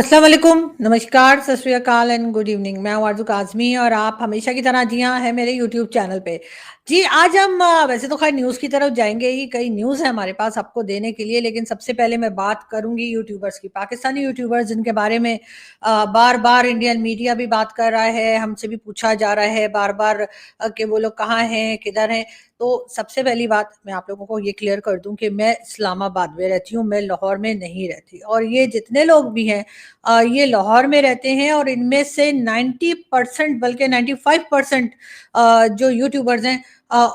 अस्सलाम वालेकुम, नमस्कार, सत श्री अकाल एंड गुड इवनिंग। मैं हूँ आरज़ू काज़मी और आप हमेशा की तरह जी हाँ हैं मेरे यूट्यूब चैनल पे। जी, आज हम वैसे तो खैर न्यूज़ की तरफ जाएँगे ही, कई न्यूज़ है हमारे पास आपको देने के लिए, लेकिन सबसे पहले मैं बात करूँगी यूट्यूबर्स की, पाकिस्तानी यूट्यूबर्स जिनके बारे में बार-बार इंडियन मीडिया भी बात कर रहा है, हमसे भी पूछा जा रहा है बार-बार कि वो लोग कहाँ हैं, किधर हैं। तो सबसे पहली बात मैं आप लोगों को ये क्लियर कर दूँ कि मैं इस्लामाबाद में रहती हूँ, मैं लाहौर में नहीं रहती और ये जितने लोग भी हैं ये लाहौर में रहते हैं और इनमें से 90% बल्कि 95% जो यूट्यूबर्स हैं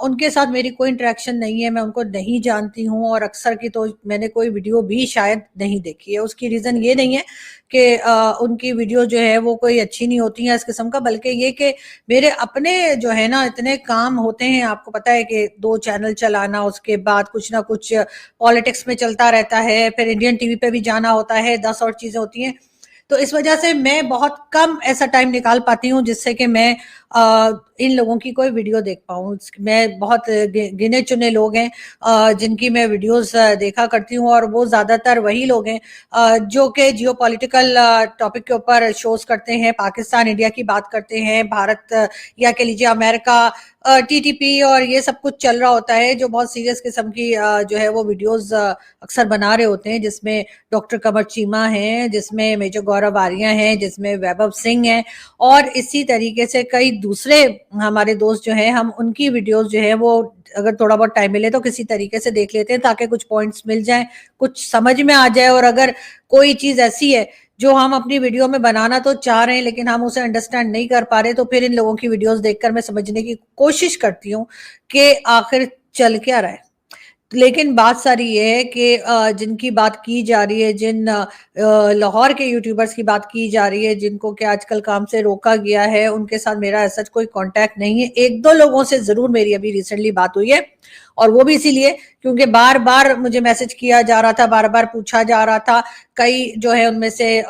उनके साथ मेरी कोई इंटरेक्शन नहीं है, मैं उनको नहीं जानती हूँ और अक्सर की तो मैंने कोई वीडियो भी शायद नहीं देखी है। उसकी रीज़न ये नहीं है कि उनकी वीडियो जो है वो कोई अच्छी नहीं होती है इस किस्म का, बल्कि ये कि मेरे अपने जो है ना इतने काम होते हैं। आपको पता है कि 2 चैनल चलाना, उसके बाद कुछ ना कुछ पॉलिटिक्स में चलता रहता है, फिर इंडियन टीवी पे भी जाना होता है, 10 और चीज़ें होती हैं। तो इस वजह से मैं बहुत कम ऐसा टाइम निकाल पाती हूँ जिससे कि मैं इन लोगों की कोई वीडियो देख पाऊँ। मैं बहुत गिने चुने लोग हैं जिनकी मैं वीडियोस देखा करती हूँ और वो ज़्यादातर वही लोग हैं जो कि जियो पॉलिटिकल टॉपिक के ऊपर शोज करते हैं, पाकिस्तान इंडिया की बात करते हैं, भारत या कह लीजिए अमेरिका, टीटीपी और ये सब कुछ चल रहा होता है, जो बहुत सीरियस किस्म की जो है वो वीडियोस अक्सर बना रहे होते हैं, जिसमें डॉक्टर कमर चीमा हैं, जिसमें मेजर गौरव आर्या हैं, जिसमें वैभव सिंह हैं और इसी तरीके से कई दूसरे हमारे दोस्त जो हैं, हम उनकी वीडियोस जो है वो अगर थोड़ा बहुत टाइम मिले तो किसी तरीके से देख लेते हैं ताकि कुछ पॉइंट्स मिल जाएं, कुछ समझ में आ जाए। और अगर कोई चीज़ ऐसी है जो हम अपनी वीडियो में बनाना तो चाह रहे हैं लेकिन हम उसे अंडरस्टैंड नहीं कर पा रहे, तो फिर इन लोगों की वीडियोस देखकर मैं समझने की कोशिश करती हूँ कि आखिर चल क्या रहा है। लेकिन बात सारी ये है कि जिनकी बात की जा रही है, जिन लाहौर के यूट्यूबर्स की बात की जा रही है, जिनको कि आजकल काम से रोका गया है, उनके साथ मेरा ऐसा कोई कांटेक्ट नहीं है। 1-2 लोगों से ज़रूर मेरी अभी रिसेंटली बात हुई है और वो भी इसीलिए क्योंकि बार-बार मुझे मैसेज किया जा रहा था, बार-बार पूछा जा रहा था। कई जो है उनमें से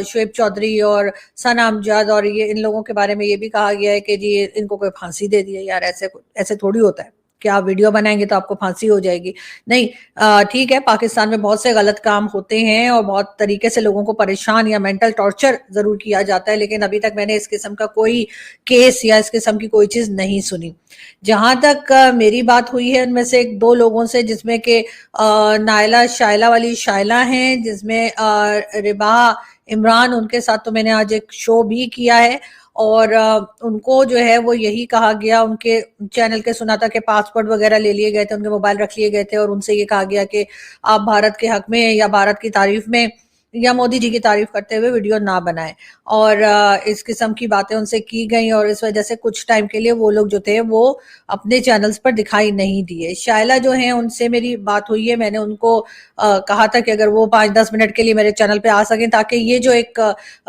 शुएब चौधरी और सना अमजद और ये इन लोगों के बारे में ये भी कहा गया है कि जी इनको कोई फांसी दे दी है। यार ऐसे ऐसे थोड़ी होता है कि आप वीडियो बनाएंगे तो आपको फांसी हो जाएगी। नहीं, ठीक है, पाकिस्तान में बहुत से गलत काम होते हैं और बहुत तरीके से लोगों को परेशान या मेंटल टॉर्चर जरूर किया जाता है, लेकिन अभी तक मैंने इस किस्म का कोई केस या इस किस्म की कोई चीज नहीं सुनी। जहां तक मेरी बात हुई है उनमें से 1-2 लोगों से, जिसमें के नायला शायला वाली शायला हैं, जिसमें रिबा इमरान, उनके साथ तो मैंने आज एक शो भी किया है और उनको जो है वो यही कहा गया, उनके चैनल के सुना था कि पासवर्ड वगैरह ले लिए गए थे, उनके मोबाइल रख लिए गए थे और उनसे ये कहा गया कि आप भारत के हक में या भारत की तारीफ में या मोदी जी की तारीफ करते हुए वीडियो ना बनाएं। और इस किस्म की बातें उनसे की गई और इस वजह से कुछ टाइम के लिए वो लोग जो थे वो अपने चैनल्स पर दिखाई नहीं दिए। शायला जो हैं उनसे मेरी बात हुई है, मैंने उनको कहा था कि अगर वो 5-10 मिनट के लिए मेरे चैनल पे आ सकें ताकि ये जो एक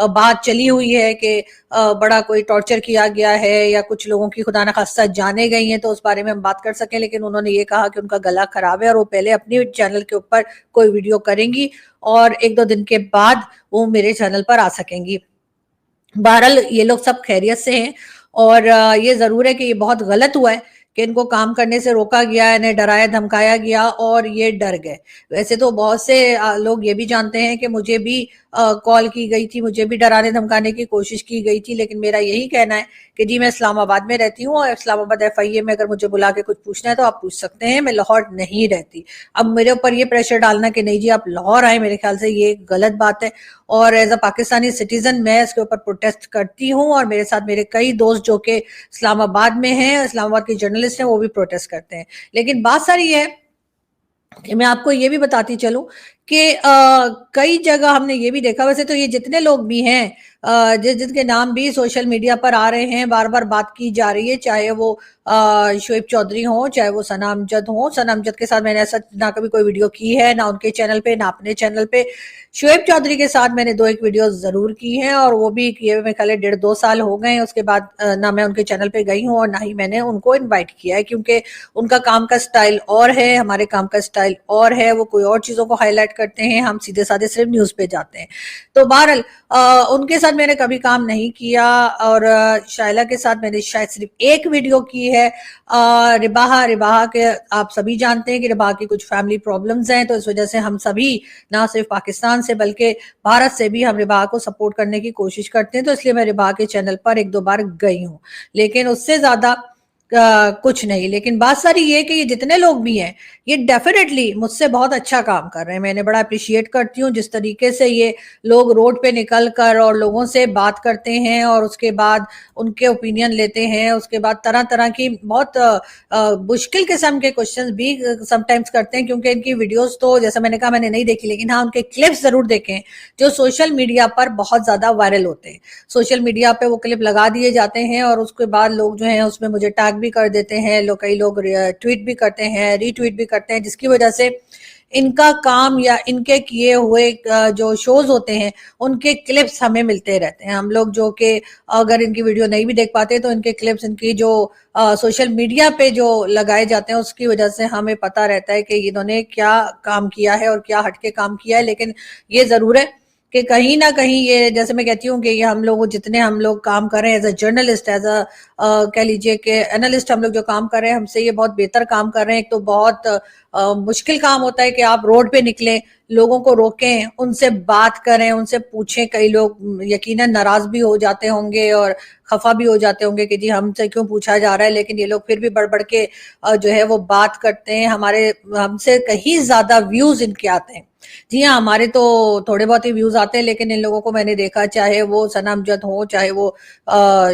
बात चली हुई है कि बड़ा कोई टॉर्चर किया गया है या कुछ लोगों की खुदा न खास्ता जाने गई हैं, तो उस बारे में हम बात कर सकें। लेकिन उन्होंने ये कहा कि उनका गला खराब है और वो पहले अपनी चैनल के ऊपर कोई वीडियो करेंगी और 1-2 दिन के बाद वो मेरे चैनल पर आ सकेंगी। बहरहाल ये लोग सब खैरियत से हैं और ये ज़रूर है कि ये बहुत गलत हुआ है कि इनको काम करने से रोका गया, इन्हें डराया धमकाया गया और ये डर गए। वैसे तो बहुत से लोग ये भी जानते हैं कि मुझे भी कॉल की गई थी, मुझे भी डराने धमकाने की कोशिश की गई थी, लेकिन मेरा यही कहना है कि जी मैं इस्लामाबाद में रहती हूँ और इस्लामाबाद एफआईए में अगर मुझे बुला के कुछ पूछना है तो आप पूछ सकते हैं, मैं लाहौर नहीं रहती। अब मेरे ऊपर ये प्रेशर डालना कि नहीं जी आप लाहौर आए, मेरे ख्याल से ये गलत बात है और एज अ पाकिस्तानी सिटीजन मैं इसके ऊपर प्रोटेस्ट करती हूँ और मेरे साथ मेरे कई दोस्त जो कि इस्लामाबाद में हैं, इस्लामाबाद के जर्नलिस्ट हैं, वो भी प्रोटेस्ट करते हैं। लेकिन बात सारी है कि मैं आपको ये भी बताती चलूं कि कई जगह हमने ये भी देखा, वैसे तो ये जितने लोग भी हैं जिनके नाम भी सोशल मीडिया पर आ रहे हैं, बार बार बात की जा रही है, चाहे वो शुएब चौधरी हो, चाहे वो सना अमजद हो। सना अमजद के साथ मैंने ऐसा ना कभी कोई वीडियो की है, ना उनके चैनल पे ना अपने चैनल पे। शुएब चौधरी के साथ मैंने 2-1 वीडियो जरूर की हैं और वो भी किए हुए मेरे ख्याल 1.5-2 साल हो गए हैं। उसके बाद ना मैं उनके चैनल पे गई हूँ और ना ही मैंने उनको इन्वाइट किया है, क्योंकि उनका काम का स्टाइल और है, हमारे काम का स्टाइल और है। वो कोई और चीज़ों को हाईलाइट चैट करते हैं, हम सीधे साधे सिर्फ न्यूज़ पे जाते हैं। तो बहरहाल उनके साथ मैंने कभी काम नहीं किया, और शाइला के साथ मैंने शायद सिर्फ एक वीडियो की है। रिबाहा के आप सभी जानते हैं कि रिबाहा की कुछ फैमिली प्रॉब्लम्स हैं, तो इस वजह से हम सभी ना सिर्फ पाकिस्तान से बल्कि भारत से भी हम रिबाहा को सपोर्ट करने की कोशिश करते हैं, तो इसलिए मैं रिबाहा के चैनल पर 1-2 बार गई हूँ, लेकिन उससे ज्यादा कुछ नहीं। लेकिन बात सारी ये कि ये जितने लोग भी हैं, ये डेफिनेटली मुझसे बहुत अच्छा काम कर रहे हैं। मैंने बड़ा अप्रिशिएट करती हूँ जिस तरीके से ये लोग रोड पे निकल कर और लोगों से बात करते हैं, और उसके बाद उनके ओपिनियन लेते हैं, उसके बाद तरह तरह की बहुत मुश्किल किस्म के क्वेश्चंस भी समटाइम्स करते हैं, क्योंकि इनकी वीडियोस तो जैसा मैंने कहा मैंने नहीं देखी, लेकिन हाँ उनके क्लिप्स जरूर देखें जो सोशल मीडिया पर बहुत ज्यादा वायरल होते हैं। सोशल मीडिया पे वो क्लिप लगा दिए जाते हैं और उसके बाद लोग जो हैं उसमें मुझे टैग भी कर देते हैं, कई लोग ट्वीट भी करते हैं, रीट्वीट भी करते हैं, जिसकी वजह से इनका काम या इनके किए हुए जो शोज होते हैं उनके क्लिप्स हमें मिलते रहते हैं। हम लोग जो कि अगर इनकी वीडियो नहीं भी देख पाते तो इनके क्लिप्स, इनकी जो सोशल मीडिया पे जो लगाए जाते हैं उसकी वजह से हमें पता रहता है कि इन्होंने क्या काम किया है और क्या हटके काम किया है। लेकिन ये जरूर है कि कहीं ना कहीं ये, जैसे मैं कहती हूँ कि ये हम लोग जितने हम लोग काम कर रहे हैं as a journalist, as a कह लीजिए कि एनालिस्ट, हम लोग जो काम कर रहे हैं हमसे ये बहुत बेहतर काम कर रहे हैं। एक तो बहुत मुश्किल काम होता है कि आप रोड पे निकलें, लोगों को रोकें, उनसे बात करें, उनसे पूछें। कई लोग यकीनन नाराज भी हो जाते होंगे और खफा भी हो जाते होंगे कि जी हमसे क्यों पूछा जा रहा है, लेकिन ये लोग फिर भी बढ़ बढ़ के जो है वो बात करते हैं। हमसे कहीं ज्यादा व्यूज इनके आते हैं। जी हाँ, हमारे तो थोड़े बहुत ही व्यूज आते हैं, लेकिन इन लोगों को मैंने देखा, चाहे वो सना अमजद हो, चाहे वो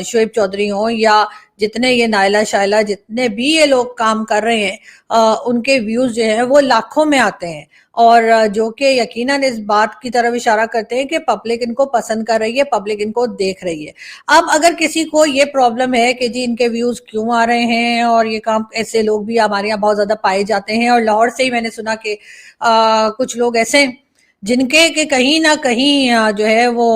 शोएब चौधरी हो, या जितने ये नायला शाइला, जितने भी ये लोग काम कर रहे हैं, उनके व्यूज जो है वो लाखों में आते हैं, और जो कि यकीनन इस बात की तरफ इशारा करते हैं कि पब्लिक इनको पसंद कर रही है, पब्लिक इनको देख रही है। अब अगर किसी को ये प्रॉब्लम है कि जी इनके व्यूज क्यों आ रहे हैं, और ये काम, ऐसे लोग भी हमारे यहाँ बहुत ज्यादा पाए जाते हैं, और लाहौर से ही मैंने सुना कि कुछ लोग ऐसे जिनके के कहीं ना कहीं जो है वो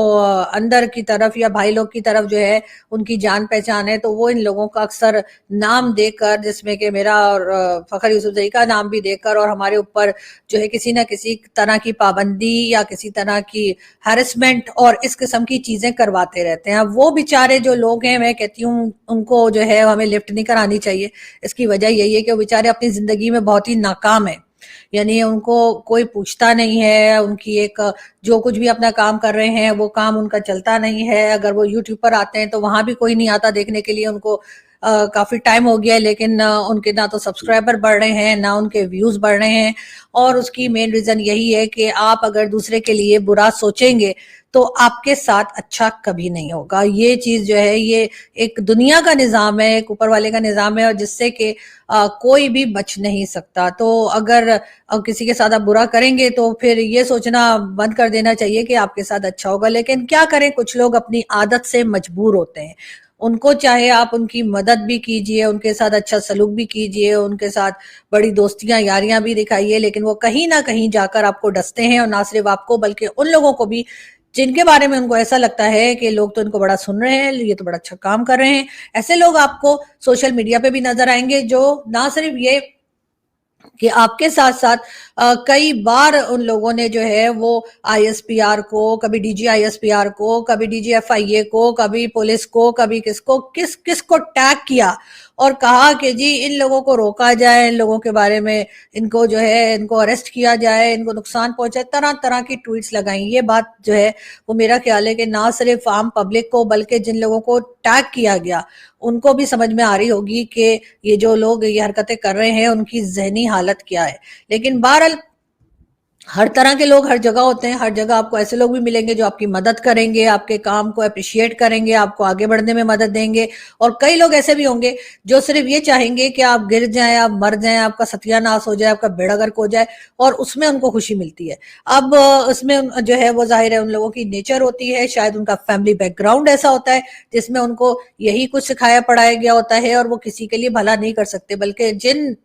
अंदर की तरफ या भाई लोग की तरफ जो है उनकी जान पहचान है, तो वो इन लोगों का अक्सर नाम देकर, जिसमें कि मेरा और फखर यूसुफजई का नाम भी देकर, और हमारे ऊपर जो है किसी ना किसी तरह की पाबंदी या किसी तरह की हैरेसमेंट और इस किस्म की चीजें करवाते रहते हैं। वो बेचारे जो लोग हैं, मैं कहती हूँ उनको जो है हमें लिफ्ट नहीं करानी चाहिए। इसकी वजह यही है कि वो बेचारे अपनी जिंदगी में बहुत ही नाकाम है, यानी उनको कोई पूछता नहीं है, उनकी एक जो कुछ भी अपना काम कर रहे हैं वो काम उनका चलता नहीं है। अगर वो यूट्यूब पर आते हैं तो वहां भी कोई नहीं आता देखने के लिए, उनको काफी टाइम हो गया है, लेकिन उनके ना तो सब्सक्राइबर बढ़ रहे हैं ना उनके व्यूज बढ़ रहे हैं। और उसकी मेन रीजन यही है कि आप अगर दूसरे के लिए बुरा सोचेंगे तो आपके साथ अच्छा कभी नहीं होगा। ये चीज जो है ये एक दुनिया का निजाम है, एक ऊपर वाले का निजाम है, और जिससे कि कोई भी बच नहीं सकता। तो अगर किसी के साथ आप बुरा करेंगे तो फिर ये सोचना बंद कर देना चाहिए कि आपके साथ अच्छा होगा। लेकिन क्या करें, कुछ लोग अपनी आदत से मजबूर होते हैं। उनको चाहे आप उनकी मदद भी कीजिए, उनके साथ अच्छा सलूक भी कीजिए, उनके साथ बड़ी दोस्तियां यारियां भी दिखाइए, लेकिन वो कहीं ना कहीं जाकर आपको डसते हैं, और ना सिर्फ आपको बल्कि उन लोगों को भी जिनके बारे में उनको ऐसा लगता है कि लोग तो इनको बड़ा सुन रहे हैं, ये तो बड़ा अच्छा काम कर रहे हैं। ऐसे लोग आपको सोशल मीडिया पे भी नजर आएंगे, जो ना सिर्फ ये कि आपके साथ साथ कई बार उन लोगों ने जो है वो आईएसपीआर को, कभी डीजी आईएसपीआर को, कभी डीजी एफआईए को, कभी पुलिस को, कभी किसको टैग किया और कहा कि जी इन लोगों को रोका जाए, इन लोगों के बारे में इनको जो है इनको अरेस्ट किया जाए, इनको नुकसान पहुंचाए, तरह तरह की ट्वीट्स लगाई। ये बात जो है वो मेरा ख्याल है कि ना सिर्फ आम पब्लिक को बल्कि जिन लोगों को टैग किया गया उनको भी समझ में आ रही होगी कि ये जो लोग ये हरकतें कर रहे हैं उनकी जहनी हालत क्या है। लेकिन बहरहाल हर तरह के लोग हर जगह होते हैं, हर जगह आपको ऐसे लोग भी मिलेंगे जो आपकी मदद करेंगे, आपके काम को अप्रिशिएट करेंगे, आपको आगे बढ़ने में मदद देंगे, और कई लोग ऐसे भी होंगे जो सिर्फ ये चाहेंगे कि आप गिर जाएं, आप मर जाएं, आपका सत्यानाश हो जाए, आपका बेड़ा गर्क हो जाए, और उसमें उनको खुशी मिलती है। अब उसमें जो है वो जाहिर है उन लोगों की नेचर होती है, शायद उनका फैमिली बैकग्राउंड ऐसा होता है जिसमें उनको यही कुछ सिखाया पढ़ाया गया होता है, और वो किसी के लिए भला नहीं कर सकते, बल्कि जिन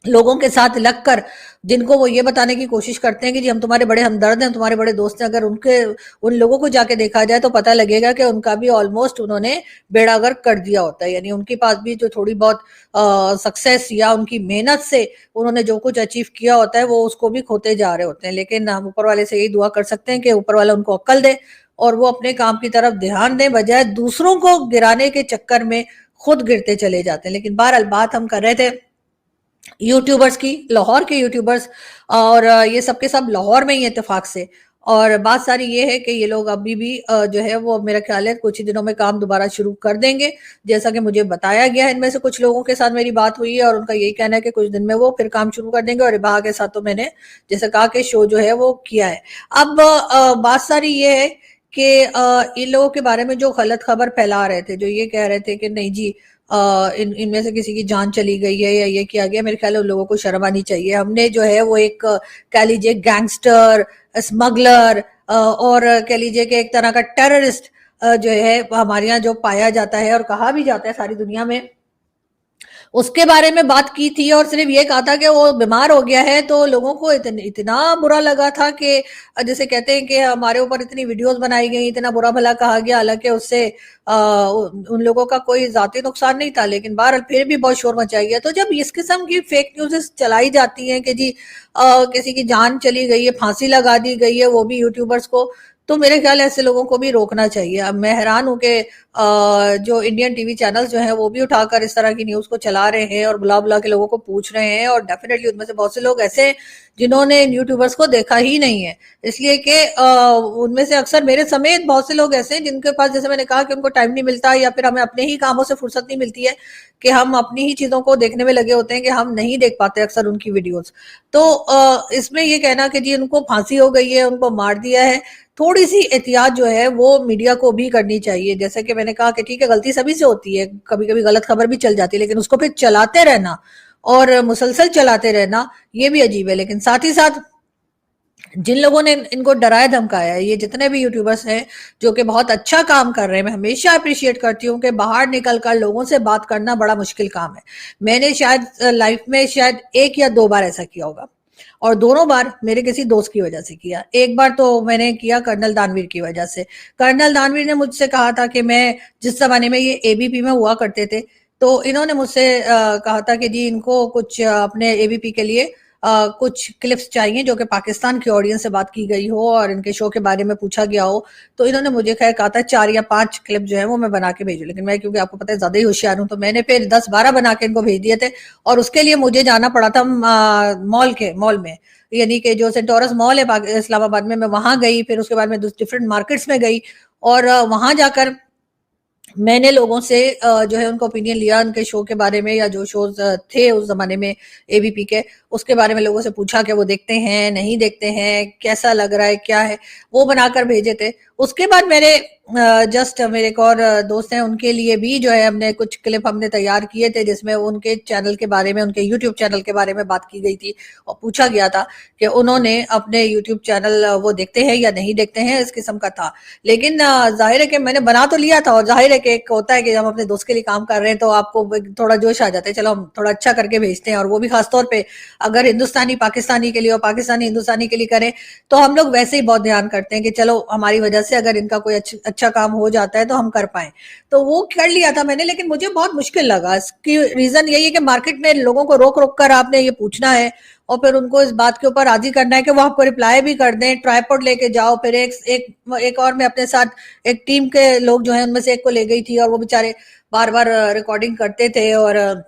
लोगों के साथ लगकर, जिनको वो ये बताने की कोशिश करते हैं कि जी हम तुम्हारे बड़े हमदर्द हैं, तुम्हारे बड़े दोस्त हैं, अगर उन लोगों को जाके देखा जाए तो पता लगेगा कि उनका भी ऑलमोस्ट उन्होंने बेड़ा गर्क कर दिया होता है। यानी उनके पास भी जो थोड़ी बहुत सक्सेस या उनकी मेहनत से उन्होंने जो कुछ अचीव किया होता है वो उसको भी खोते जा रहे होते हैं। लेकिन हम ऊपर वाले से यही दुआ कर सकते हैं कि ऊपर वाला उनको अक्ल दे और वो अपने काम की तरफ ध्यान दें, बजाय दूसरों को गिराने के चक्कर में खुद गिरते चले जाते हैं। लेकिन बहरहाल बात हम कर रहे थे यूट्यूबर्स की, लाहौर के यूट्यूबर्स, और ये सबके सब लाहौर में ही इत्तेफाक से। और बात सारी ये है कि ये लोग अभी भी जो है वो मेरा ख्याल है कुछ ही दिनों में काम दोबारा शुरू कर देंगे, जैसा कि मुझे बताया गया है। इनमें से कुछ लोगों के साथ मेरी बात हुई है और उनका यही कहना है कि कुछ दिन में वो फिर काम शुरू कर देंगे। और इबाहा के साथ तो मैंने जैसे कहा कि शो जो है वो किया है। अब बात सारी ये है कि इन लोगों के बारे में जो गलत खबर फैला रहे थे, जो ये कह रहे थे कि नहीं जी इनमें से किसी की जान चली गई है या ये किया गया, मेरे ख्याल है उन लोगों को शर्म आनी चाहिए। हमने जो है वो एक कह लीजिए गैंगस्टर, स्मगलर और कह लीजिए कि एक तरह का टेररिस्ट जो है हमारे यहाँ जो पाया जाता है और कहा भी जाता है सारी दुनिया में, उसके बारे में बात की थी। और सिर्फ ये कहा था कि वो बीमार हो गया है, तो लोगों को इतना बुरा लगा था कि जैसे कहते हैं कि हमारे ऊपर इतनी वीडियोस बनाई गई, इतना बुरा भला कहा गया, हालांकि उससे उन लोगों का कोई जाती नुकसान नहीं था, लेकिन बहरहाल फिर भी बहुत शोर मचाई गया। तो जब इस किस्म की फेक न्यूज़ चलाई जाती हैं कि जी किसी की जान चली गई है, फांसी लगा दी गई है, वो भी यूट्यूबर्स को, तो मेरे ख्याल ऐसे लोगों को भी रोकना चाहिए। अब मैं हैरान हूं कि जो इंडियन टीवी चैनल्स जो हैं वो भी उठाकर इस तरह की न्यूज को चला रहे हैं और बुला बुला के लोगों को पूछ रहे हैं। और डेफिनेटली उनमें से बहुत से लोग ऐसे हैं जिन्होंने यूट्यूबर्स को देखा ही नहीं है, इसलिए कि उनमें से अक्सर मेरे समेत बहुत से लोग ऐसे हैं जिनके पास, जैसे मैंने कहा, कि उनको टाइम नहीं मिलता या फिर हमें अपने ही कामों से फुर्सत नहीं मिलती है कि हम अपनी ही चीजों को देखने में लगे होते हैं कि हम नहीं देख पाते अक्सर उनकी वीडियोस। तो इसमें ये कहना कि जी उनको फांसी हो गई है, उनको मार दिया है, थोड़ी सी एहतियात जो है वो मीडिया को भी करनी चाहिए। जैसे कि मैंने कहा कि ठीक है, गलती सभी से होती है, कभी कभी गलत खबर भी चल जाती है, लेकिन उसको फिर चलाते रहना और मुसलसल चलाते रहना ये भी अजीब है। लेकिन साथ ही साथ जिन लोगों ने इनको डराया धमकाया है, ये जितने भी यूट्यूबर्स हैं जो कि बहुत अच्छा काम कर रहे हैं, मैं हमेशा अप्रिशिएट करती हूँ कि बाहर निकल कर लोगों से बात करना बड़ा मुश्किल काम है। मैंने शायद लाइफ में शायद 1 या 2 बार ऐसा किया होगा, और दोनों बार मेरे किसी दोस्त की वजह से किया। एक बार तो मैंने किया कर्नल दानवीर की वजह से। कर्नल दानवीर ने मुझसे कहा था कि मैं, जिस जमाने में ये एबीपी में हुआ करते थे, तो इन्होंने मुझसे कहा था कि जी इनको कुछ अपने एबीपी के लिए कुछ क्लिप्स चाहिए जो कि पाकिस्तान की ऑडियंस से बात की गई हो और इनके शो के बारे में पूछा गया हो। तो इन्होंने मुझे खैर कहा था 4 या 5 क्लिप जो है वो मैं बना के भेजू, लेकिन मैं, क्योंकि आपको पता है ज्यादा ही होशियार हूं, तो मैंने फिर 10-12 बना के इनको भेज दिए थे। और उसके लिए मुझे जाना पड़ा था मॉल में, यानी कि जो सेंटोरस मॉल है इस्लामाबाद में, मैं वहां गई, फिर उसके बाद मैं डिफरेंट मार्केट्स में गई और वहां जाकर मैंने लोगों से जो है उनका ओपिनियन लिया उनके शो के बारे में, या जो शोज थे उस जमाने में एबीपी के, उसके बारे में लोगों से पूछा कि वो देखते हैं नहीं देखते हैं, कैसा लग रहा है, क्या है, वो बनाकर भेजे थे। उसके बाद मेरे जस्ट मेरे एक और दोस्त हैं, उनके लिए भी जो है हमने कुछ क्लिप हमने तैयार किए थे जिसमें उनके चैनल के बारे में, उनके यूट्यूब चैनल के बारे में बात की गई थी और पूछा गया था कि उन्होंने अपने यूट्यूब चैनल वो देखते हैं या नहीं देखते हैं, इस किस्म का था। लेकिन जाहिर है कि मैंने बना तो लिया था, और जाहिर है कि एक होता है कि जब हम अपने दोस्त के लिए काम कर रहे हैं तो आपको थोड़ा जोश आ जाता है, चलो हम थोड़ा अच्छा करके भेजते हैं। और वो भी खासतौर पे अगर हिंदुस्तानी पाकिस्तानी के लिए और पाकिस्तानी हिंदुस्तानी के लिए करें, तो हम लोग वैसे ही बहुत ध्यान करते हैं कि चलो हमारी वजह से अगर इनका कोई अच्छा काम हो जाता है तो हम कर पाए। तो वो कर लिया था मैंने, लेकिन मुझे बहुत मुश्किल लगा। इसकी रीजन यही है कि मार्केट में लोगों को रोक रोक कर आपने ये पूछना है और फिर उनको इस बात के ऊपर राजी करना है कि वो आपको रिप्लाई भी कर दें, ट्राइपॉड लेके जाओ। फिर एक और मैं अपने साथ एक टीम के लोग जो है उनमें से एक को ले गई थी, और वो बेचारे बार बार रिकॉर्डिंग करते थे, और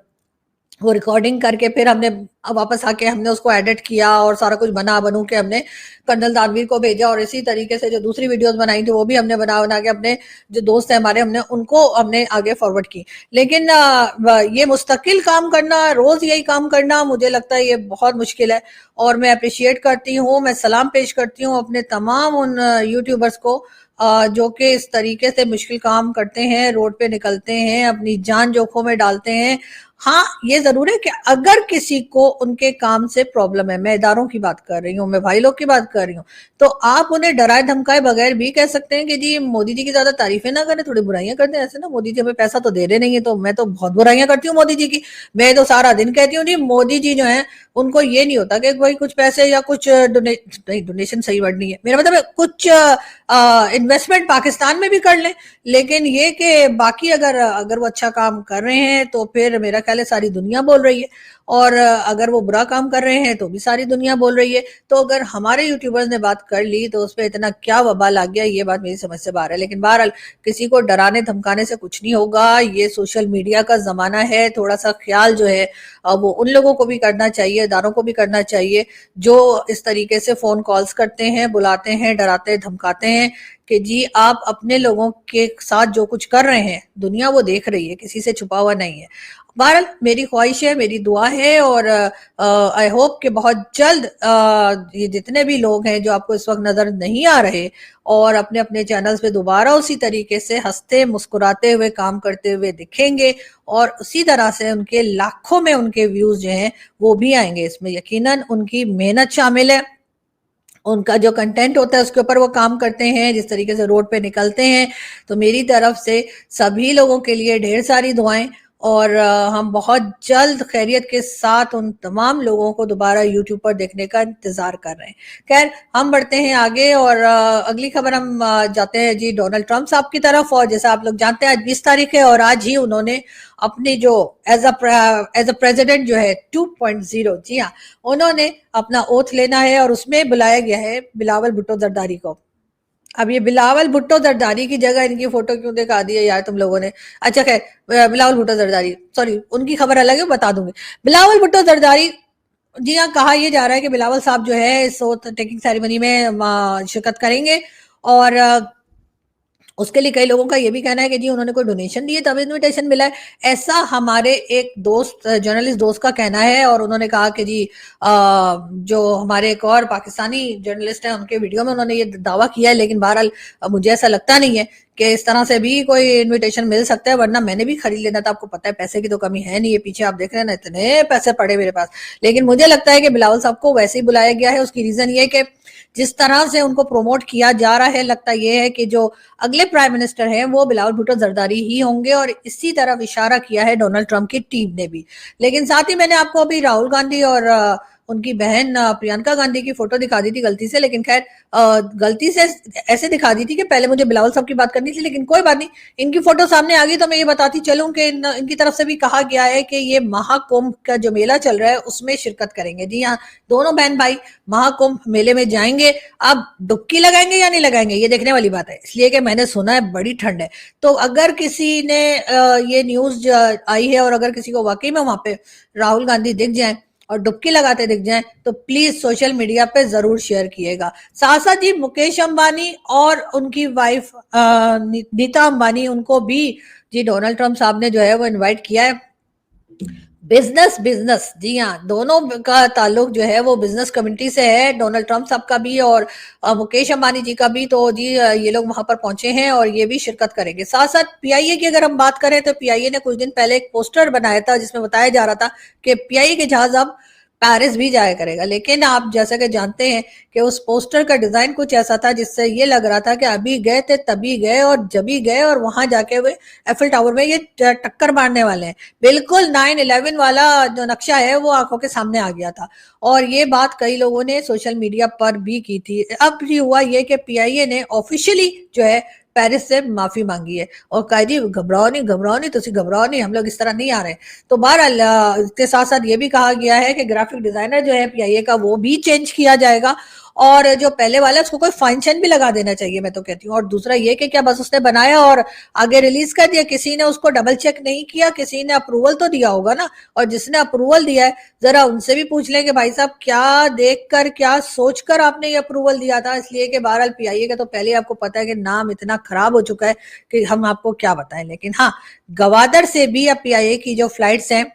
वो रिकॉर्डिंग करके फिर हमने वापस आके हमने उसको एडिट किया और सारा कुछ बना बनू के हमने कर्नल दानवीर को भेजा। और इसी तरीके से जो दूसरी वीडियोस बनाई थी वो भी हमने बना बना के अपने जो दोस्त हैं हमारे, हमने उनको हमने आगे फॉरवर्ड की। लेकिन ये मुस्तकिल काम करना, रोज यही काम करना, मुझे लगता है ये बहुत मुश्किल है। और मैं अप्रिशिएट करती हूँ, मैं सलाम पेश करती हूँ अपने तमाम उन यूट्यूबर्स को जो कि इस तरीके से मुश्किल काम करते हैं, रोड पे निकलते हैं, अपनी जान जोखों में डालते हैं, हाँ, ये ज़रूर है कि अगर किसी को उनके काम से प्रॉब्लम है, मैं इदारों की बात कर रही हूँ, मैं भाई लोग की बात कर रही हूँ, तो आप उन्हें डराए-धमकाए बगैर भी कह सकते हैं कि जी मोदी जी की ज़्यादा तारीफ़ें ना करें, थोड़ी बुराइयाँ कर दें। ऐसे ना मोदी जी हमें पैसा तो दे रहे नहीं है, तो मैं तो बहुत बुराइयाँ करती हूँ मोदी जी की। मैं तो सारा दिन कहती हूँ जी मोदी जी जो हैं, उनको ये नहीं होता कि भाई कुछ पैसे या कुछ नहीं डोनेशन सही वर्ड नहीं है। मेरा मतलब है कुछ इन्वेस्टमेंट पाकिस्तान में भी कर लें, लेकिन ये कि बाकी अगर अगर वो अच्छा काम कर रहे हैं तो फिर मेरा ख्याल है सारी दुनिया बोल रही है, और अगर वो बुरा काम कर रहे हैं तो भी सारी दुनिया बोल रही है। तो अगर हमारे यूट्यूबर्स ने बात कर ली तो उस पर इतना क्या वबा लग गया, ये बात मेरी समझ से बाहर है। लेकिन बहरहाल किसी को डराने धमकाने से कुछ नहीं होगा, ये सोशल मीडिया का जमाना है, थोड़ा सा ख्याल जो है वो उन लोगों को भी करना चाहिए, इदारों को भी करना चाहिए जो इस तरीके से फोन कॉल्स करते हैं, बुलाते हैं, डराते धमकाते हैं कि जी आप अपने लोगों के साथ जो कुछ कर रहे हैं दुनिया वो देख रही है, किसी से छुपा हुआ नहीं है। बहरहाल मेरी ख्वाहिश है, मेरी दुआ है, और आई होप कि बहुत जल्द ये जितने भी लोग हैं जो आपको इस वक्त नजर नहीं आ रहे और अपने अपने चैनल्स पे दोबारा उसी तरीके से हंसते मुस्कुराते हुए काम करते हुए दिखेंगे, और उसी तरह से उनके लाखों में उनके व्यूज जो हैं वो भी आएंगे। इसमें यकीनन उनकी मेहनत शामिल है, उनका जो कंटेंट होता है उसके ऊपर वो काम करते हैं, जिस तरीके से रोड पे निकलते हैं। तो मेरी तरफ से सभी लोगों के लिए ढेर सारी दुआएं, और हम बहुत जल्द खैरियत के साथ उन तमाम लोगों को दोबारा यूट्यूब पर देखने का इंतजार कर रहे हैं। खैर हम बढ़ते हैं आगे, और अगली खबर हम जाते हैं जी डोनाल्ड ट्रंप साहब की तरफ। और जैसा आप लोग जानते हैं आज 20 तारीख है, और आज ही उन्होंने अपनी जो एज अ प्रेसिडेंट जो है 2.0, जी हाँ, उन्होंने अपना ओथ लेना है, और उसमें बुलाया गया है बिलावल भुट्टो जरदारी को। अब ये बिलावल भुट्टो जरदारी की जगह इनकी फोटो क्यों दिखा दी है यार तुम लोगों ने। अच्छा खैर, बिलावल भुट्टो जरदारी, सॉरी उनकी खबर अलग है, बता दूंगी। बिलावल भुट्टो जरदारी, जी हाँ, कहा यह जा रहा है कि बिलावल साहब जो है इस ओथ टेकिंग सेरेमनी में शिरकत करेंगे, और उसके लिए कई लोगों का ये भी कहना है कि जी उन्होंने कोई डोनेशन दी है तब इनविटेशन मिला है। ऐसा हमारे एक दोस्त, जर्नलिस्ट दोस्त का कहना है, और उन्होंने कहा कि जी जो हमारे एक और पाकिस्तानी जर्नलिस्ट हैं उनके वीडियो में उन्होंने ये दावा किया है, लेकिन बहरहाल मुझे ऐसा लगता नहीं है कि इस तरह से भी कोई इनविटेशन मिल सकता है, वरना मैंने भी खरीद लेना था। आपको पता है पैसे की तो कमी है नहीं, ये पीछे आप देख रहे हैं ना इतने पैसे पड़े मेरे पास। लेकिन मुझे लगता है कि बिलावल साहब को वैसे ही बुलाया गया है। उसकी रीजन ये कि जिस तरह से उनको प्रमोट किया जा रहा है, लगता यह है कि जो अगले प्राइम मिनिस्टर हैं वो बिलावल भुट्टो जरदारी ही होंगे, और इसी तरफ इशारा किया है डोनाल्ड ट्रंप की टीम ने भी। लेकिन साथ ही मैंने आपको अभी राहुल गांधी और उनकी बहन प्रियंका गांधी की फोटो दिखा दी थी गलती से, लेकिन खैर गलती से ऐसे दिखा दी थी कि पहले मुझे बिलावल साहब की बात करनी थी, लेकिन कोई बात नहीं, इनकी फोटो सामने आ गई तो मैं ये बताती चलूं कि इनकी तरफ से भी कहा गया है कि ये महाकुंभ का जो मेला चल रहा है उसमें शिरकत करेंगे। जी हाँ, दोनों बहन भाई महाकुंभ मेले में जाएंगे। अब डुबकी लगाएंगे या नहीं लगाएंगे ये देखने वाली बात है, इसलिए कि मैंने सुना है बड़ी ठंड है। तो अगर किसी ने ये न्यूज आई है और अगर किसी को वाकई में वहां पे राहुल गांधी दिख जाए और डुबकी लगाते दिख जाएं तो प्लीज सोशल मीडिया पे जरूर शेयर किएगा। साथ साथ जी मुकेश अंबानी और उनकी वाइफ नीता अंबानी, उनको भी जी डोनाल्ड ट्रंप साहब ने जो है वो इनवाइट किया है। बिजनेस बिजनेस, जी हाँ, दोनों का ताल्लुक जो है वो बिजनेस कम्युनिटी से है, डोनाल्ड ट्रंप साहब का भी और मुकेश अंबानी जी का भी। तो जी ये लोग वहां पर पहुंचे हैं और ये भी शिरकत करेंगे। साथ साथ पीआईए की अगर हम बात करें तो पीआईए ने कुछ दिन पहले एक पोस्टर बनाया था जिसमें बताया जा रहा था कि पीआईए के जहाज अब पेरिस भी जाया करेगा। लेकिन आप जैसा कि जानते हैं कि उस पोस्टर का डिजाइन कुछ ऐसा था जिससे ये लग रहा था कि अभी गए थे तभी गए और जभी गए, और वहां जाके वे एफिल टावर में ये टक्कर मारने वाले हैं। बिल्कुल 9/11 वाला जो नक्शा है वो आंखों के सामने आ गया था, और ये बात कई लोगों ने सोशल मीडिया पर भी की थी। अब भी हुआ ये कि पीआईए ने ऑफिशियली जो है पेरिस से माफी मांगी है और कहा जी घबराओ नहीं, घबराओ नहीं, तुसी घबराओ नहीं, हम लोग इस तरह नहीं आ रहे। तो बहरहाल इसके साथ साथ ये भी कहा गया है कि ग्राफिक डिजाइनर जो है पीआईए का वो भी चेंज किया जाएगा, और जो पहले वाला है उसको कोई फाइन भी लगा देना चाहिए, मैं तो कहती हूँ। और दूसरा ये कि क्या बस उसने बनाया और आगे रिलीज कर दिया, किसी ने उसको डबल चेक नहीं किया, किसी ने अप्रूवल तो दिया होगा ना। और जिसने अप्रूवल दिया है जरा उनसे भी पूछ लें कि भाई साहब क्या देखकर क्या सोचकर आपने ये अप्रूवल दिया था। इसलिए कि बहरहाल पीआईए का तो पहले आपको पता है कि नाम इतना खराब हो चुका है कि हम आपको क्या बताएं। लेकिन हाँ, गवादर से भी अब पीआईए की जो फ्लाइट्स हैं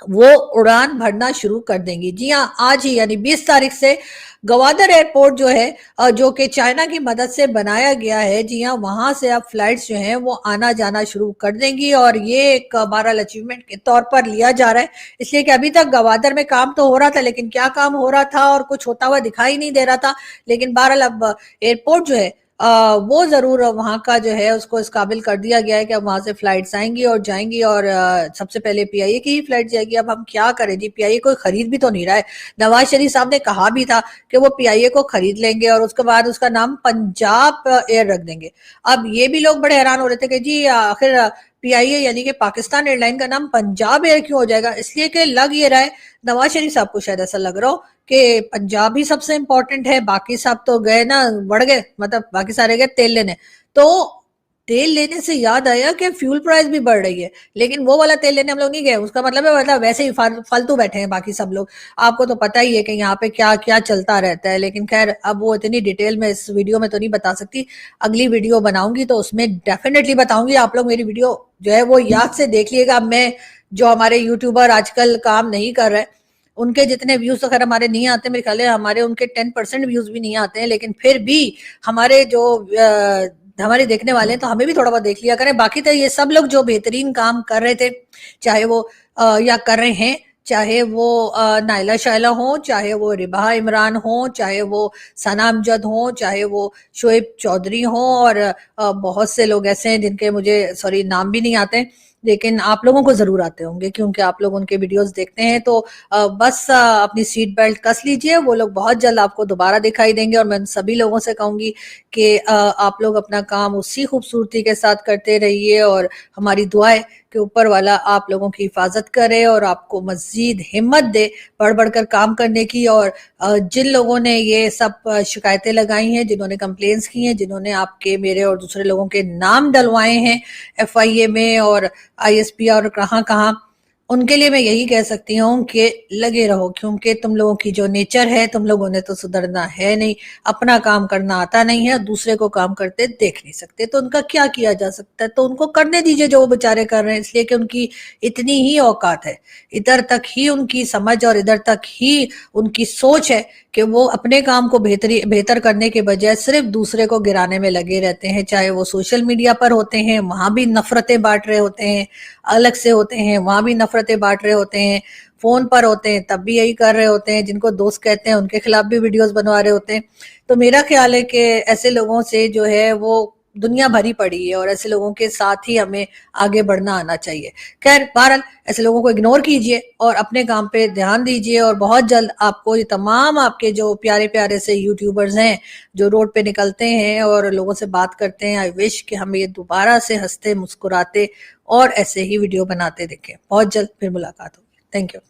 वो उड़ान भरना शुरू कर देंगी। जी हाँ, आज ही यानी 20 तारीख से गवादर एयरपोर्ट जो है जो कि चाइना की मदद से बनाया गया है, जी हाँ, वहां से अब फ्लाइट्स जो हैं वो आना जाना शुरू कर देंगी और ये एक बहरहाल अचीवमेंट के तौर पर लिया जा रहा है, इसलिए कि अभी तक गवादर में काम तो हो रहा था, लेकिन क्या काम हो रहा था और कुछ होता हुआ दिखाई नहीं दे रहा था। लेकिन बहरहाल अब एयरपोर्ट जो है वो जरूर वहां का जो है उसको इस काबिल कर दिया गया है कि अब वहां से फ्लाइट्स आएंगी और जाएंगी और सबसे पहले पीआईए की ही फ्लाइट जाएगी। अब हम क्या करें जी, पीआईए कोई खरीद भी तो नहीं रहा है। नवाज शरीफ साहब ने कहा भी था कि वो पीआईए को खरीद लेंगे और उसके बाद उसका नाम पंजाब एयर रख देंगे। अब ये भी लोग बड़े हैरान हो रहे थे कि जी आखिर पीआईए यानी कि पाकिस्तान एयरलाइन का नाम पंजाब एयर क्यों हो जाएगा, इसलिए कि लग ये रहा है नवाज शरीफ साहब को शायद ऐसा लग रहा हो कि पंजाब ही सबसे इंपॉर्टेंट है, बाकी सब तो गए ना, बढ़ गए, मतलब बाकी सारे गए तेल लेने। तो तेल लेने से याद आया कि फ्यूल प्राइस भी बढ़ रही है, लेकिन वो वाला तेल लेने हम लोग नहीं गए, उसका मतलब है मतलब वैसे ही फालतू बैठे हैं बाकी सब लोग। आपको तो पता ही है कि यहाँ पे क्या क्या चलता रहता है, लेकिन खैर अब वो इतनी डिटेल में इस वीडियो में तो नहीं बता सकती। अगली वीडियो बनाऊंगी तो उसमें डेफिनेटली बताऊंगी। आप लोग मेरी वीडियो जो है वो याद से देख लिएगा। मैं जो हमारे यूट्यूबर आजकल काम नहीं कर रहे, उनके जितने व्यूज तो खैर हमारे नहीं आते, मेरे ख्याल है हमारे उनके 10% व्यूज भी नहीं आते हैं, लेकिन फिर भी हमारे जो हमारे देखने वाले हैं तो हमें भी थोड़ा बहुत देख लिया करें। बाकी तो ये सब लोग जो बेहतरीन काम कर रहे थे, चाहे वो या कर रहे हैं, चाहे वो नायला शायला हो, चाहे वो रिबा इमरान हो, चाहे वो सना अमजद हो, चाहे वो शोएब चौधरी हो, और बहुत से लोग ऐसे हैं जिनके मुझे सॉरी नाम भी नहीं आते, लेकिन आप लोगों को जरूर आते होंगे क्योंकि आप लोग उनके वीडियोस देखते हैं। तो बस अपनी सीट बेल्ट कस लीजिए, वो लोग बहुत जल्द आपको दोबारा दिखाई देंगे। और मैं सभी लोगों से कहूंगी कि आप लोग अपना काम उसी खूबसूरती के साथ करते रहिए और हमारी दुआ है कि ऊपर वाला आप लोगों की हिफाजत करे और आपको मजीद हिम्मत दे बढ़ बढ़कर काम करने की। और जिन लोगों ने ये सब शिकायतें लगाई हैं, जिन्होंने कंप्लेंट्स की हैं, जिन्होंने आपके मेरे और दूसरे लोगों के नाम डलवाए हैं एफआईए में और आईएसपी और कहाँ कहाँ, उनके लिए मैं यही कह सकती हूँ कि लगे रहो, क्योंकि तुम लोगों की जो नेचर है, तुम लोगों ने तो सुधरना है नहीं। अपना काम करना आता नहीं है, दूसरे को काम करते देख नहीं सकते, तो उनका क्या किया जा सकता है, तो उनको करने दीजिए जो वो बेचारे कर रहे हैं, इसलिए कि उनकी इतनी ही औकात है, इधर तक ही उनकी समझ और इधर तक ही उनकी सोच है कि वो अपने काम को बेहतर करने के बजाय सिर्फ दूसरे को गिराने में लगे रहते हैं। चाहे वो सोशल मीडिया पर होते हैं, वहां भी नफरतें बांट रहे होते हैं, अलग से होते हैं वहां भी नफरतें बांट रहे होते हैं, फोन पर होते हैं तब भी यही कर रहे होते हैं, जिनको दोस्त कहते हैं उनके खिलाफ भी वीडियोस बनवा रहे होते हैं। तो मेरा ख्याल है कि ऐसे लोगों से जो है वो दुनिया भरी पड़ी है और ऐसे लोगों के साथ ही हमें आगे बढ़ना आना चाहिए। खैर बहरहाल ऐसे लोगों को इग्नोर कीजिए और अपने काम पे ध्यान दीजिए, और बहुत जल्द आपको ये तमाम आपके जो प्यारे प्यारे से यूट्यूबर्स हैं जो रोड पे निकलते हैं और लोगों से बात करते हैं, आई विश कि हम ये दोबारा से हंसते मुस्कुराते और ऐसे ही वीडियो बनाते दिखें। बहुत जल्द फिर मुलाकात होगी। Thank you.